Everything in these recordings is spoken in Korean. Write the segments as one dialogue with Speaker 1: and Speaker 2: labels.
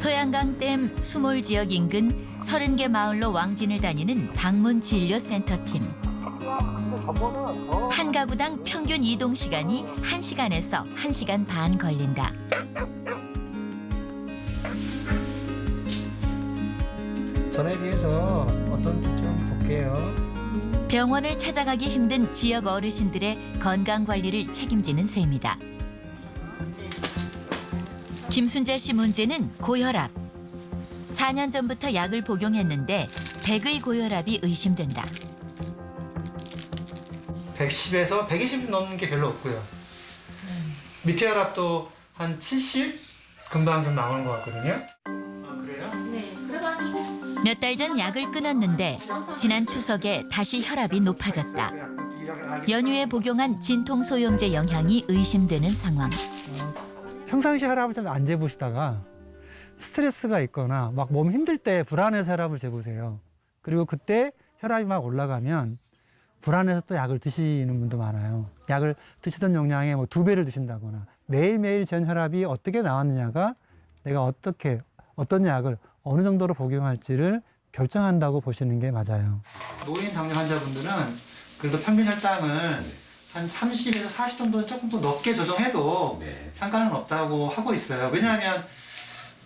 Speaker 1: 소양강댐 수몰 지역 인근 30개 마을로 왕진을 다니는 방문진료센터팀. 한 가구당 평균 이동 시간이 1시간에서 1시간 반 걸린다.
Speaker 2: 전에 비해서 어떤지 좀 볼게요.
Speaker 1: 병원을 찾아가기 힘든 지역 어르신들의 건강 관리를 책임지는 셈이다. 김순자 씨 문제는 고혈압. 4년 전부터 약을 복용했는데 100의 고혈압이 의심된다.
Speaker 2: 110에서 120 넘는 게 별로 없고요. 밑에 혈압도 한 70 금방 좀 나오는 것 같거든요. 아, 그래요?
Speaker 1: 몇 달 전 약을 끊었는데 지난 추석에 다시 혈압이 높아졌다. 연휴에 복용한 진통소염제 영향이 의심되는 상황.
Speaker 2: 평상시 혈압을 좀 안 재보시다가 스트레스가 있거나 막 몸 힘들 때 불안해서 혈압을 재보세요. 그리고 그때 혈압이 막 올라가면 불안해서 또 약을 드시는 분도 많아요. 약을 드시던 용량의 뭐 2배를 드신다거나 매일매일 전 혈압이 어떻게 나왔느냐가 내가 어떤 약을 어느 정도로 복용할지를 결정한다고 보시는 게 맞아요. 노인 당뇨 환자분들은 그래도 평균 혈당을 한 30에서 40 정도는 조금 더 높게 조정해도 상관은 없다고 하고 있어요. 왜냐하면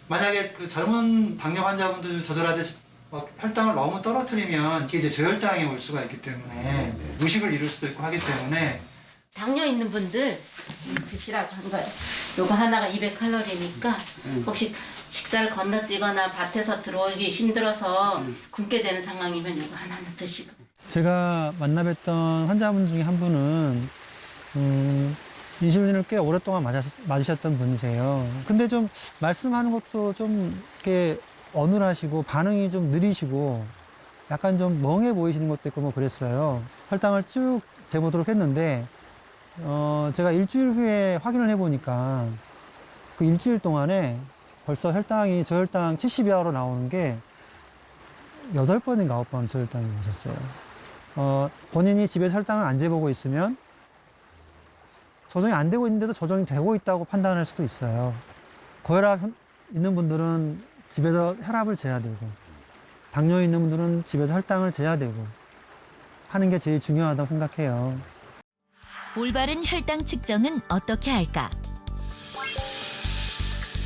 Speaker 2: 만약에 그 젊은 당뇨 환자분들 조절하듯이 혈당을 너무 떨어뜨리면 이게 이제 저혈당이 올 수가 있기 때문에 무식을 이룰 수도 있고 하기 때문에
Speaker 3: 당뇨 있는 분들 드시라고 한 거예요. 요거 하나가 200칼로리니까 혹시 식사를 건너뛰거나 밭에서 들어오기 힘들어서 굶게 되는 상황이면 요거 하나 드시고.
Speaker 2: 제가 만나뵀던 환자분 중에 한 분은 인슐린을 꽤 오랫동안 맞으셨던 분이세요. 근데 좀 말씀하는 것도 좀 이렇게 어눌하시고 반응이 좀 느리시고 약간 좀 멍해 보이시는 것도 있고 뭐 그랬어요. 혈당을 쭉 재보도록 했는데 제가 일주일 후에 확인을 해보니까 그 일주일 동안에 벌써 저혈당 70 이하로 나오는 게 8번인가 9번 저혈당이 오셨어요. 본인이 집에서 혈당을 안 재보고 있으면 조정이 안 되고 있는데도 조정이 되고 있다고 판단할 수도 있어요. 고혈압 있는 분들은 집에서 혈압을 재야 되고 당뇨 있는 분들은 집에서 혈당을 재야 되고 하는 게 제일 중요하다고 생각해요.
Speaker 1: 올바른 혈당 측정은 어떻게 할까?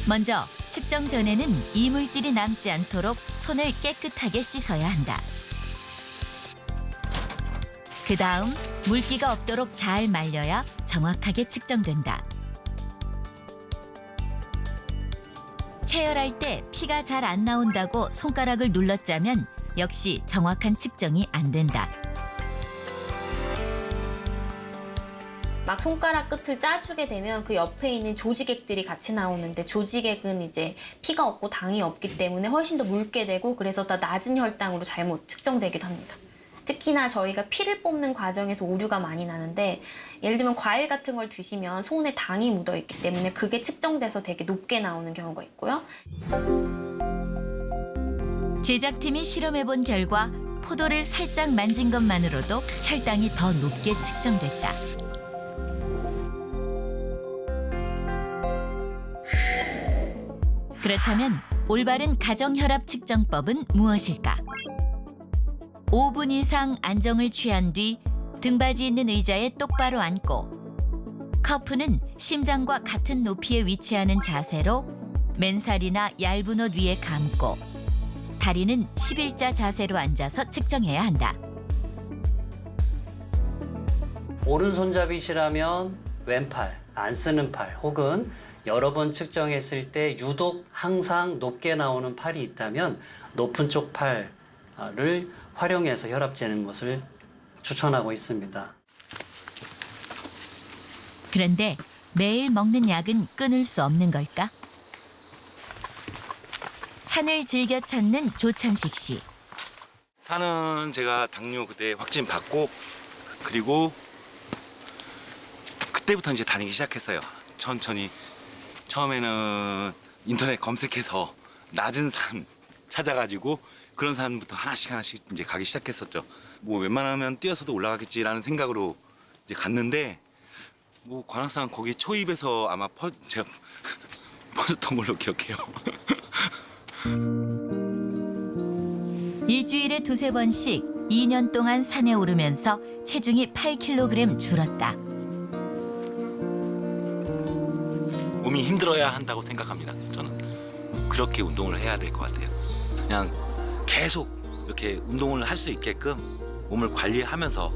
Speaker 1: 먼저 측정 전에는 이물질이 남지 않도록 손을 깨끗하게 씻어야 한다. 그 다음 물기가 없도록 잘 말려야 정확하게 측정된다. 체열할 때 피가 잘 안 나온다고 손가락을 눌렀자면 역시 정확한 측정이 안 된다.
Speaker 4: 막 손가락 끝을 짜주게 되면 그 옆에 있는 조직액들이 같이 나오는데 조직액은 이제 피가 없고 당이 없기 때문에 훨씬 더 묽게 되고 그래서 더 낮은 혈당으로 잘못 측정되기도 합니다. 특히나 저희가 피를 뽑는 과정에서 오류가 많이 나는데 예를 들면 과일 같은 걸 드시면 손에 당이 묻어있기 때문에 그게 측정돼서 되게 높게 나오는 경우가 있고요.
Speaker 1: 제작팀이 실험해본 결과 포도를 살짝 만진 것만으로도 혈당이 더 높게 측정됐다. 그렇다면 올바른 가정혈압 측정법은 무엇일까? 5분 이상 안정을 취한 뒤 등받이 있는 의자에 똑바로 앉고 커프는 심장과 같은 높이에 위치하는 자세로 맨살이나 얇은 옷 위에 감고 다리는 11자 자세로 앉아서 측정해야 한다.
Speaker 5: 오른손잡이시라면 왼팔, 안 쓰는 팔 혹은 여러 번 측정했을 때 유독 항상 높게 나오는 팔이 있다면 높은 쪽 팔을 활용해서 혈압 재는 것을 추천하고 있습니다.
Speaker 1: 그런데 매일 먹는 약은 끊을 수 없는 걸까? 산을 즐겨 찾는 조찬식 씨.
Speaker 6: 산은 제가 당뇨 그때 확진 받고 그리고 그때부터 이제 다니기 시작했어요. 천천히. 처음에는 인터넷 검색해서 낮은 산 찾아가지고 그런 산부터 하나씩 이제 가기 시작했었죠. 뭐 웬만하면 뛰어서도 올라가겠지라는 생각으로 이제 갔는데 뭐 관악산 거기 초입에서 아마 제가 퍼졌던 걸로 기억해요.
Speaker 1: 일주일에 2~3번씩 2년 동안 산에 오르면서 체중이 8kg 줄었다.
Speaker 6: 몸이 힘들어야 한다고 생각합니다. 저는 그렇게 운동을 해야 될 것 같아요. 그냥 계속 이렇게 운동을 할 수 있게끔 몸을 관리하면서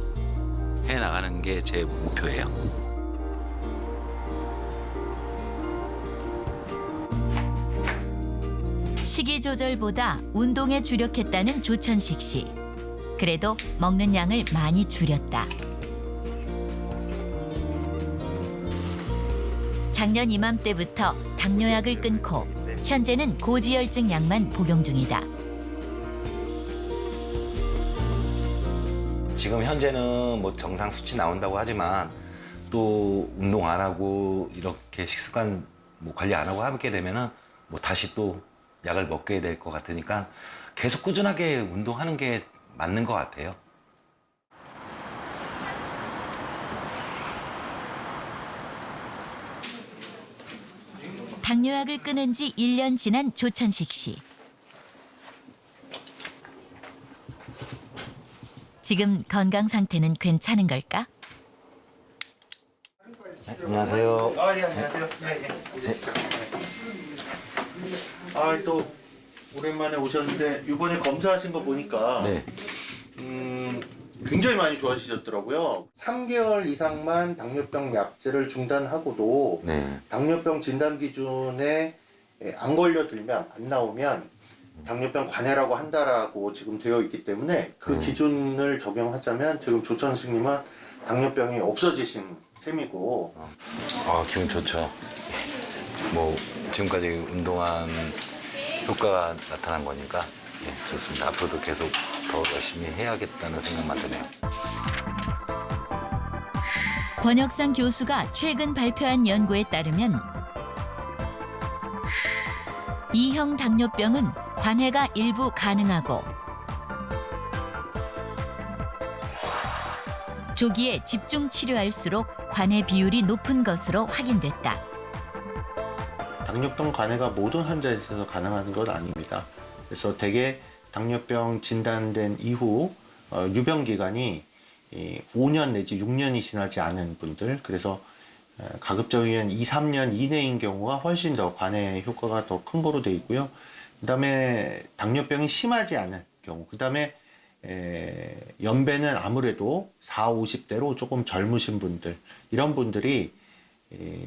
Speaker 6: 해 나가는 게 제 목표예요.
Speaker 1: 식이 조절보다 운동에 주력했다는 조천식 씨. 그래도 먹는 양을 많이 줄였다. 작년 이맘때부터 당뇨약을 끊고 현재는 고지혈증 약만 복용 중이다.
Speaker 7: 지금 현재는 뭐 정상 수치 나온다고 하지만 또 운동 안 하고 이렇게 식습관 뭐 관리 안 하고 하게 되면은 뭐 다시 또 약을 먹게 될 것 같으니까 계속 꾸준하게 운동하는 게 맞는 것 같아요.
Speaker 1: 당뇨약을 끊은 지 1년 지난 조천식 씨. 지금 건강 상태는 괜찮은 걸까?
Speaker 7: 안녕하세요.
Speaker 8: 예, 안녕하세요. 예. 또 오랜만에 오셨는데 이번에 검사하신 거 보니까
Speaker 7: 네.
Speaker 8: 굉장히 많이 좋아지셨더라고요. 3개월 이상만 당뇨병 약제를 중단하고도
Speaker 7: 네.
Speaker 8: 당뇨병 진단 기준에 안 걸려들면 안 나오면 당뇨병 관해라고 한다라고 지금 되어 있기 때문에 그 기준을 적용하자면 지금 조천식님은 당뇨병이 없어지신 셈이고.
Speaker 7: 기분 좋죠. 뭐 지금까지 운동한 효과가 나타난 거니까 좋습니다. 앞으로도 계속 더 열심히 해야겠다는 생각만 드네요.
Speaker 1: 권혁상 교수가 최근 발표한 연구에 따르면 E형 당뇨병은 관해가 일부 가능하고 조기에 집중 치료할수록 관해 비율이 높은 것으로 확인됐다.
Speaker 8: 당뇨병 관해가 모든 환자에 있어서 가능한 건 아닙니다. 그래서 대개 당뇨병 진단된 이후 유병 기간이 5년 내지 6년이 지나지 않은 분들, 그래서 가급적이면 2~3년 이내인 경우가 훨씬 더 관해 효과가 더 큰 거로 되어 있고요. 그 다음에 당뇨병이 심하지 않은 경우, 그 다음에 연배는 아무래도 40, 50대로 조금 젊으신 분들, 이런 분들이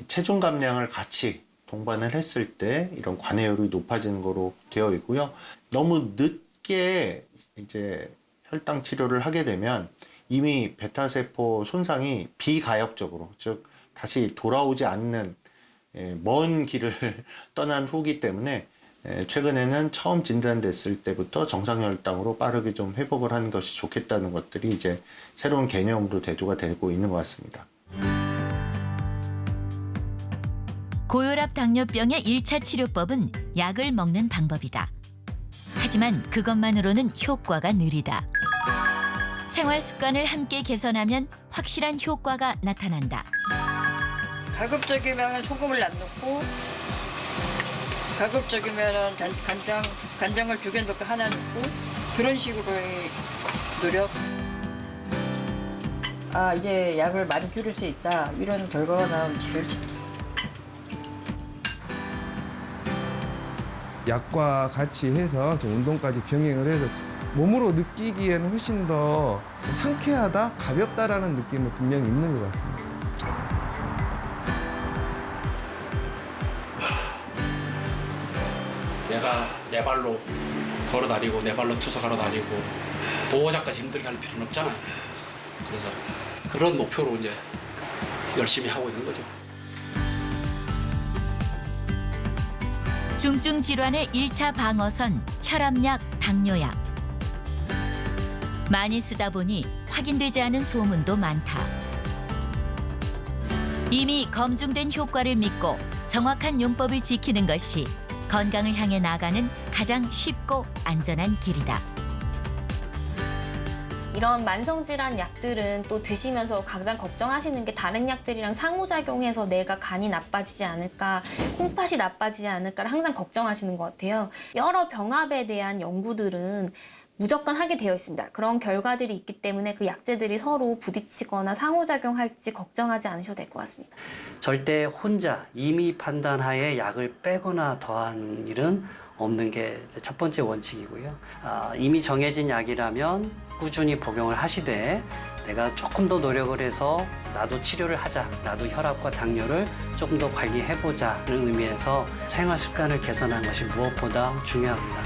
Speaker 8: 체중 감량을 같이 동반을 했을 때 이런 관해율이 높아지는 거로 되어 있고요. 너무 늦게 이제 혈당 치료를 하게 되면 이미 베타세포 손상이 비가역적으로, 즉 다시 돌아오지 않는 먼 길을 떠난 후기 때문에 최근에는 처음 진단됐을 때부터 정상 혈당으로 빠르게 좀 회복을 하는 것이 좋겠다는 것들이 이제 새로운 개념으로 대두가 되고 있는 것 같습니다.
Speaker 1: 고혈압 당뇨병의 1차 치료법은 약을 먹는 방법이다. 하지만 그것만으로는 효과가 느리다. 생활 습관을 함께 개선하면 확실한 효과가 나타난다.
Speaker 9: 가급적이면 소금을 안 넣고, 가급적이면 간장을 2개 넣고 하나 넣고, 그런 식으로의 노력. 이제 약을 많이 줄일 수 있다, 이런 결과가 나오면 제일 좋다.
Speaker 10: 약과 같이 해서 좀 운동까지 병행을 해서 몸으로 느끼기에는 훨씬 더 상쾌하다, 가볍다라는 느낌은 분명히 있는 것 같습니다.
Speaker 11: 내가 내 발로 걸어 다니고 내 발로 투석하러 다니고 보호자까지 힘들게 할 필요는 없잖아요. 그래서 그런 목표로 이제 열심히 하고 있는 거죠.
Speaker 1: 중증 질환의 1차 방어선 혈압약, 당뇨약. 많이 쓰다 보니 확인되지 않은 소문도 많다. 이미 검증된 효과를 믿고 정확한 용법을 지키는 것이 건강을 향해 나가는 가장 쉽고 안전한 길이다.
Speaker 4: 이런 만성질환 약들은 또 드시면서 가장 걱정하시는 게 다른 약들이랑 상호작용해서 내가 간이 나빠지지 않을까, 콩팥이 나빠지지 않을까를 항상 걱정하시는 것 같아요. 여러 병합에 대한 연구들은 무조건 하게 되어 있습니다. 그런 결과들이 있기 때문에 그 약제들이 서로 부딪히거나 상호작용할지 걱정하지 않으셔도 될 것 같습니다.
Speaker 5: 절대 혼자 임의 판단하에 약을 빼거나 더한 일은 없는 게 첫 번째 원칙이고요. 이미 정해진 약이라면 꾸준히 복용을 하시되 내가 조금 더 노력을 해서 나도 치료를 하자, 나도 혈압과 당뇨를 조금 더 관리해보자는 의미에서 생활 습관을 개선하는 것이 무엇보다 중요합니다.